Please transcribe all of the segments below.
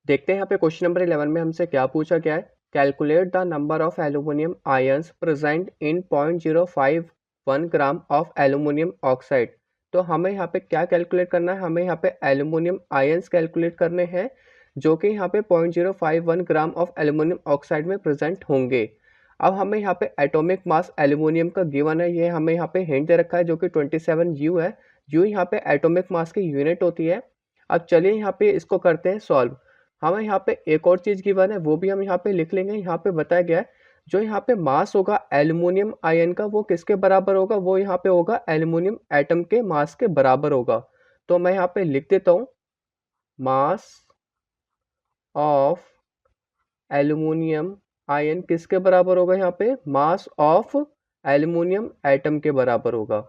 देखते हैं यहाँ पे क्वेश्चन नंबर 11 में हमसे क्या पूछा गया है। Calculate the number of aluminium ions present in 0.051 gram of aluminium oxide. तो हमें यहाँ पे क्या कैलकुलेट करना है, हमें यहाँ पे एल्यूमिनियम आयंस कैलकुलेट करने हैं जो कि यहाँ पे 0.051 ग्राम ऑफ एल्यूमिनियम ऑक्साइड में प्रेजेंट होंगे। अब हमें यहाँ पे एटॉमिक मास एल्यूमिनियम का गिवन है, ये हमें यहाँ पे हिंट दे रखा है जो कि 27 यू है। यू यहाँ पे एटॉमिक मास की यूनिट होती है। अब चलिए यहाँ पे इसको करते हैं सॉल्व। हमें यहाँ पे एक और चीज़ गिवन है, वो भी हम यहाँ पे लिख लेंगे। यहाँ पे बताया गया है जो यहाँ पे मास होगा एल्यूमिनियम आयन का वो किसके बराबर होगा, वो यहाँ पे होगा एल्यूमिनियम एटम के मास के बराबर होगा। तो मैं यहाँ पे लिख देता हूँ मास ऑफ एल्यूमिनियम आयन किसके बराबर होगा, यहाँ पे मास ऑफ एल्यूमिनियम एटम के बराबर होगा।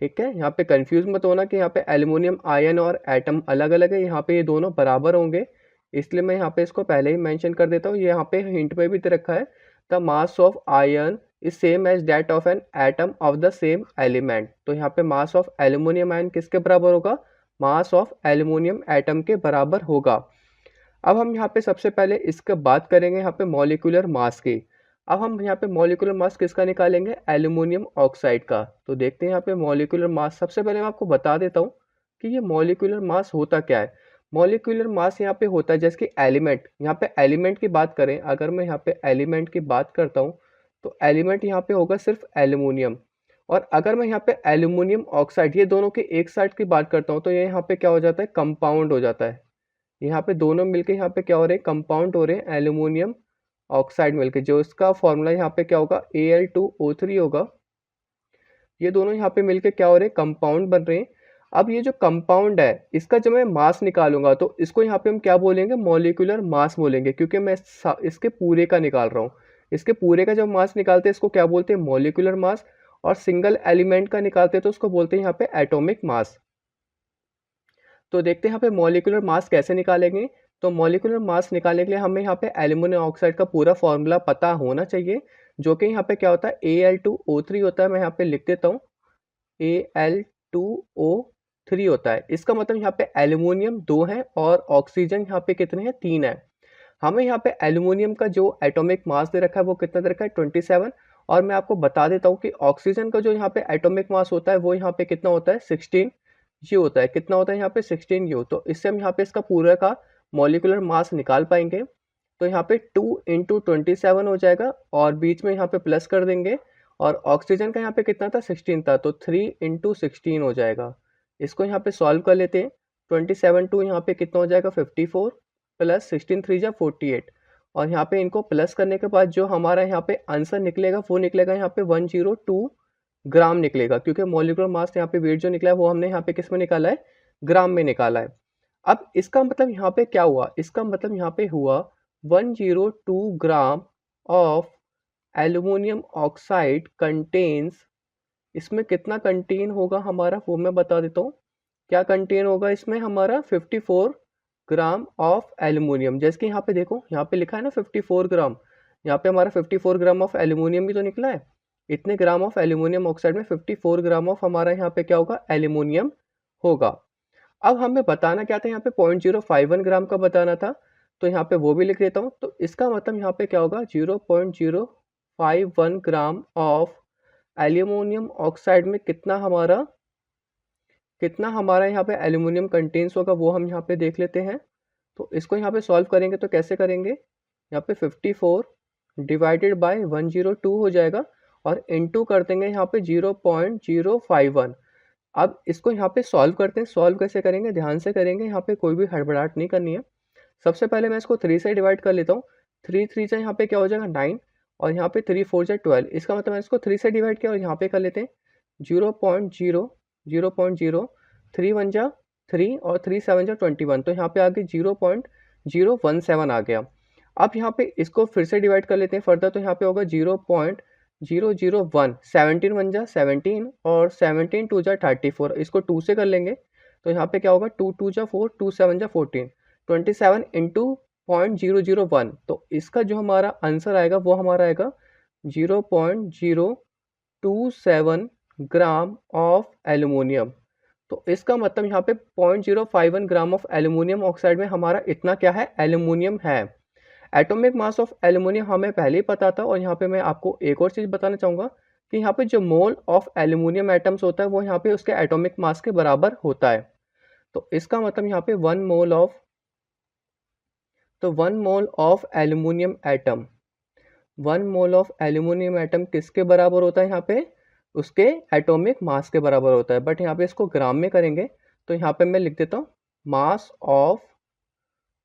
ठीक है, यहाँ पे कंफ्यूज मत होना कि यहाँ पे एल्यूमिनियम आयन और एटम अलग अलग है, यहाँ पे ये दोनों बराबर होंगे। इसलिए मैं यहाँ पे इसको पहले ही मेंशन कर देता हूँ। ये यहाँ पे हिंट में भी दे रखा है, the mass of ion is same as that of an atom of the same element. तो यहाँ पे मास ऑफ एल्यूमिनियम आयन किसके बराबर होगा, मास ऑफ एल्यूमिनियम एटम के बराबर होगा। अब हम यहाँ पे सबसे पहले इसके बात करेंगे यहाँ पे मॉलिक्यूलर मास की। अब हम यहाँ पे मॉलिक्यूलर मास किसका निकालेंगे, एल्यूमिनियम ऑक्साइड का। तो देखते हैं यहाँ पे मॉलिक्यूलर मास। सबसे पहले मैं आपको बता देता हूँ कि ये मॉलिक्यूलर मास होता क्या है। मॉलिक्यूलर मास यहाँ पे होता है जैसे कि एलिमेंट, यहाँ पे एलिमेंट की बात करें, अगर मैं यहाँ पे एलिमेंट की बात करता हूँ तो एलिमेंट यहाँ पे होगा सिर्फ एल्यूमिनियम। और अगर मैं यहाँ पे एल्यूमिनियम ऑक्साइड ये दोनों के एक साइड की बात करता हूँ तो ये यहाँ पे क्या हो जाता है, कंपाउंड हो जाता है। यहाँ पे दोनों मिलके यहाँ पे क्या हो रहे हैं, कंपाउंड हो रहे हैं एल्यूमिनियम ऑक्साइड मिलके। जो इसका फॉर्मूला यहाँ पे क्या होगा, Al2O3 होगा। ये दोनों यहाँ पे मिलके क्या हो रहे हैं, कंपाउंड बन रहे हैं। अब ये जो कंपाउंड है इसका जब मैं मास निकालूंगा तो इसको यहाँ पे हम क्या बोलेंगे, मॉलिक्यूलर मास बोलेंगे, क्योंकि मैं इसके पूरे का निकाल रहा हूँ। इसके पूरे का जब मास निकालते हैं इसको क्या बोलते हैं, मॉलिक्यूलर मास। और सिंगल एलिमेंट का निकालते हैं तो उसको बोलते हैं यहाँ पे एटॉमिक मास। तो देखते हैं यहाँ पे मॉलिक्यूलर मास कैसे निकालेंगे। तो मॉलिक्यूलर मास निकालने के लिए हमें यहाँ पे एल्यूमिनियम ऑक्साइड का पूरा फॉर्मूला पता होना चाहिए, जो कि यहाँ पे क्या होता है, Al2O3 होता है। मैं यहाँ पे लिख देता हूँ Al2O3 होता है। इसका मतलब यहाँ पे एल्यूमिनियम 2 है और ऑक्सीजन यहाँ पे कितने हैं, 3 है। हमें यहाँ पे एल्यूमिनियम का जो एटॉमिक मास दे रखा है वो कितना दे रखा है, 27। और मैं आपको बता देता हूँ कि ऑक्सीजन का जो यहाँ पे एटॉमिक मास होता है वो यहाँ पे कितना होता है, 16 यू होता है। कितना होता है यहाँ पे, 16 यू। तो इससे हम यहाँ पे इसका पूरा का मॉलिक्यूलर मास निकाल पाएंगे। तो यहाँ पे 2 इंटू 27 हो जाएगा और बीच में यहाँ पे प्लस कर देंगे। और ऑक्सीजन का यहाँ पे कितना था, 16 था, तो 3 इंटू 16 हो जाएगा। इसको यहाँ पे सॉल्व कर लेते हैं। 27 टू यहाँ पे कितना हो जाएगा, 54 प्लस 16 3 जा 48। और यहाँ पे इनको प्लस करने के बाद जो हमारा यहाँ पे आंसर निकलेगा वो निकलेगा यहाँ पे 102 ग्राम निकलेगा, क्योंकि मॉलिक्यूलर मास यहाँ पे वेट जो निकला है वो हमने यहाँ पे किस में निकाला है, ग्राम में निकाला है। अब इसका मतलब यहाँ पे क्या हुआ, इसका मतलब यहाँ पे हुआ 102 gram of aluminium oxide contains. इसमें कितना कंटेन होगा हमारा वो मैं बता देता हूँ। क्या कंटेन होगा इसमें हमारा, 54 ग्राम ऑफ एल्यूमिनियम। जैसे कि यहाँ पे देखो, यहाँ पे लिखा है ना 54 ग्राम, यहाँ पे हमारा 54 ग्राम ऑफ एल्यूमिनियम भी तो निकला है। इतने ग्राम ऑफ एल्यूमिनियम ऑक्साइड में 54 ग्राम ऑफ हमारा यहाँ पे क्या होगा, एल्यूमिनियम होगा। अब हमें बताना क्या था, यहाँ पे 0.051 ग्राम का बताना था, तो यहाँ पे वो भी लिख देता हूँ। तो इसका मतलब यहाँ पे क्या होगा, 0.051 ग्राम ऑफ एल्यूमिनियम ऑक्साइड में कितना हमारा यहाँ पे एल्यूमिनियम कंटेन्स होगा वो हम यहाँ पे देख लेते हैं। तो इसको यहाँ पे सॉल्व करेंगे तो कैसे करेंगे, यहाँ पे 54 डिवाइडेड बाय 102 हो जाएगा और इनटू कर देंगे यहाँ पे 0.051। अब इसको यहाँ पे सॉल्व करते हैं। सॉल्व कैसे करेंगे, ध्यान से करेंगे, यहाँ पे कोई भी हड़बड़ाहट नहीं करनी है। सबसे पहले मैं इसको 3 से डिवाइड कर लेता हूँ। 3 3 से यहाँ पे क्या हो जाएगा, 9। और यहाँ पे 3 4 जा 12। इसका मतलब मैं इसको 3 से डिवाइड किया और यहाँ पे कर लेते हैं 0.0 3 1 जा 3 और 3 7 जा 21। तो यहाँ पे आगे 0.017 आ गया। अब यहाँ पे इसको फिर से डिवाइड कर लेते हैं फर्दर, तो यहाँ पे होगा 0.001। 17 1 जा 17 और 17 2 जा 34। इसको 2 से कर लेंगे तो यहाँ पे क्या होगा, 2 2 जा 4 2 7 जा 14। 27 इंटू 0.001। तो इसका जो हमारा आंसर आएगा वो हमारा आएगा 0.027 ग्राम ऑफ एल्यूमिनियम। तो इसका मतलब यहाँ पे 0.051 ग्राम ऑफ एल्यूमिनियम ऑक्साइड में हमारा इतना क्या है, एल्यूमिनियम है। एटॉमिक मास ऑफ एल्यूमिनियम हमें पहले ही पता था, और यहाँ पे मैं आपको एक और चीज़ बताना चाहूँगा कि यहाँ पे जो मोल ऑफ एल्यूमिनियम एटम्स होता है वो यहाँ पे उसके एटॉमिक मास के बराबर होता है। तो इसका मतलब यहाँ पे 1 mole of aluminium atom 1 mole of aluminium atom किसके बराबर होता है, यहाँ पे उसके एटॉमिक मास के बराबर होता है। बट यहाँ पे इसको ग्राम में करेंगे तो यहाँ पे मैं लिख देता हूँ mass of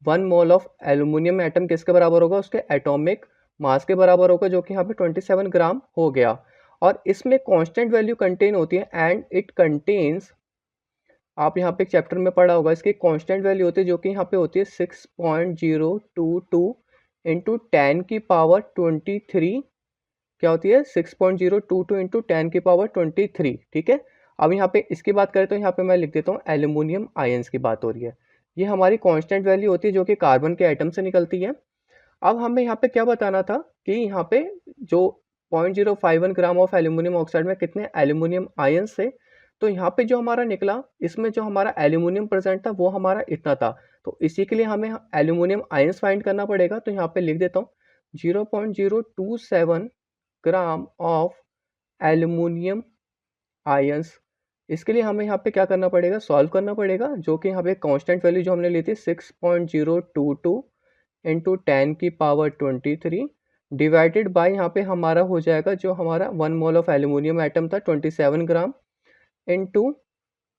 1 mole of aluminium atom किसके बराबर होगा, उसके एटॉमिक मास के बराबर होगा, जो कि यहाँ पे 27 ग्राम हो गया। और इसमें कांस्टेंट वैल्यू कंटेन होती है, एंड इट कंटेन्स, आप यहाँ पे एक चैप्टर में पढ़ा होगा, इसकी कांस्टेंट वैल्यू होती है जो कि यहाँ पे होती है 6.022 इंटू 10 की पावर 23, क्या होती है 6.022 इंटू 10 की पावर 23। ठीक है, अब यहाँ पे इसकी बात करें तो यहाँ पे मैं लिख देता हूँ एल्यूमिनियम आयंस की बात हो रही है। ये हमारी कांस्टेंट वैल्यू होती है जो कि कार्बन के एटम से निकलती है। अब हमें यहाँ पे क्या बताना था कि यहाँ पे जो 0.051 ग्राम ऑफ एल्यूमिनियम ऑक्साइड में कितने एल्यूमिनियम आयंस थे। तो यहाँ पे जो हमारा निकला, इसमें जो हमारा एल्यूमिनियम प्रेजेंट था वो हमारा इतना था। तो इसी के लिए हमें एल्यूमिनियम आयंस फाइंड करना पड़ेगा। तो यहाँ पे लिख देता हूँ 0.027 ग्राम ऑफ एल्यूमिनियम आयंस। इसके लिए हमें यहाँ पे क्या करना पड़ेगा, सॉल्व करना पड़ेगा, जो कि यहाँ पे कांस्टेंट वैल्यू जो हमने ली थी 6.022 इंटू 10 की पावर 23 डिवाइडेड बाय यहाँ पे हमारा हो जाएगा जो हमारा 1 मोल ऑफ एल्यूमिनियम एटम था 27 ग्राम इंटू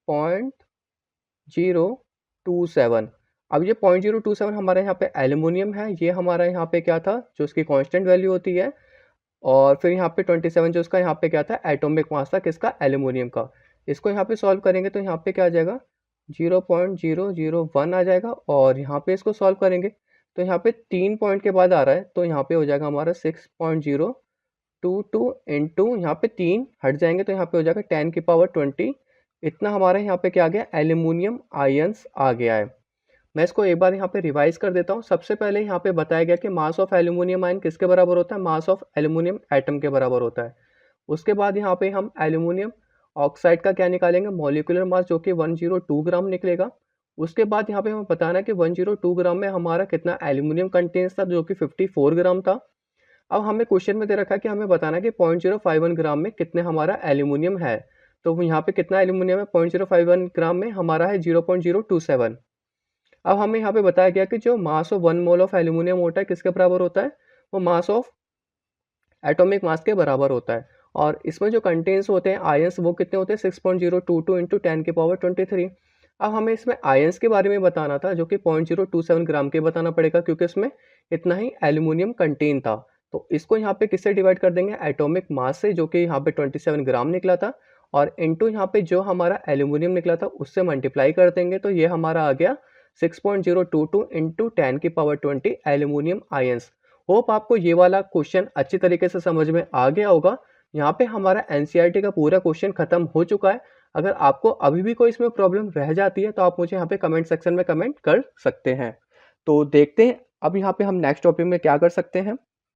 0.027। अब ये 0.027 हमारे यहाँ पे एल्यूमिनियम है, ये हमारा यहाँ पे क्या था, जो उसकी कांस्टेंट वैल्यू होती है, और फिर यहाँ पे 27 जो उसका यहाँ पे क्या था, एटॉमिक मास था किसका, एल्यूमिनियम का। इसको यहाँ पे सॉल्व करेंगे तो यहाँ पे क्या आ जाएगा 0.001 आ जाएगा, और यहाँ पे इसको सॉल्व करेंगे तो यहाँ पे 3 पॉइंट के बाद आ रहा है, तो यहाँ पे हो जाएगा हमारा 6.022 इंटू यहाँ पे 3 हट जाएंगे तो यहाँ पे हो जाएगा 10 की पावर 20। इतना हमारे यहाँ पे क्या आ गया, एल्यूमिनियम आयंस आ गया है। मैं इसको एक बार यहाँ पे रिवाइज कर देता हूँ। सबसे पहले यहाँ पे बताया गया कि मास ऑफ एल्यूमिनियम आयन किसके बराबर होता है, मास ऑफ एल्यूमिनियम एटम के बराबर होता है। उसके बाद यहाँ पे हम एल्यूमिनियम ऑक्साइड का क्या निकालेंगे, मॉलिक्यूलर मास, जो कि 102 ग्राम निकलेगा। उसके बाद यहाँ पे हमें बताना है कि 102 ग्राम में हमारा कितना एल्यूमिनियम कंटेन्स था, जो कि 54 ग्राम था। अब हमें क्वेश्चन में दे रखा है कि हमें बताना है कि 0.051 ग्राम में कितने हमारा एल्यूमिनियम है। तो यहाँ पे कितना एल्यूमिनियम है, 0.051 ग्राम में हमारा है 0.027। अब हमें यहाँ पे बताया गया कि जो mass of 1 mole of aluminium होता है किसके बराबर होता है, वो मास ऑफ एटॉमिक मास के बराबर होता है। और इसमें जो कंटेन्स होते हैं आयंस, वो कितने होते हैं 6.022 इंटू 10 की पावर 23। अब हमें इसमें आयंस के बारे में बताना था, जो कि 0.027 ग्राम के बताना पड़ेगा, क्योंकि इसमें इतना ही एल्यूमिनियम कंटेन था। तो इसको यहाँ पे किससे डिवाइड कर देंगे, एटॉमिक मास से, जो कि यहाँ पे 27 ग्राम निकला था, और इंटू यहाँ पे जो हमारा एल्यूमिनियम निकला था उससे मल्टीप्लाई कर देंगे, तो ये हमारा आ गया 6.022 इंटू 10 की पावर 20 एल्यूमिनियम आयंस। होप आपको ये वाला क्वेश्चन अच्छी तरीके से समझ में आ गया होगा। यहाँ पे हमारा एनसीईआरटी का पूरा क्वेश्चन खत्म हो चुका है। अगर आपको अभी भी कोई इसमें प्रॉब्लम रह जाती है तो आप मुझे यहाँ पे कमेंट सेक्शन में कमेंट कर सकते हैं। तो देखते हैं अब यहाँ पे हम नेक्स्ट टॉपिक में क्या कर सकते हैं।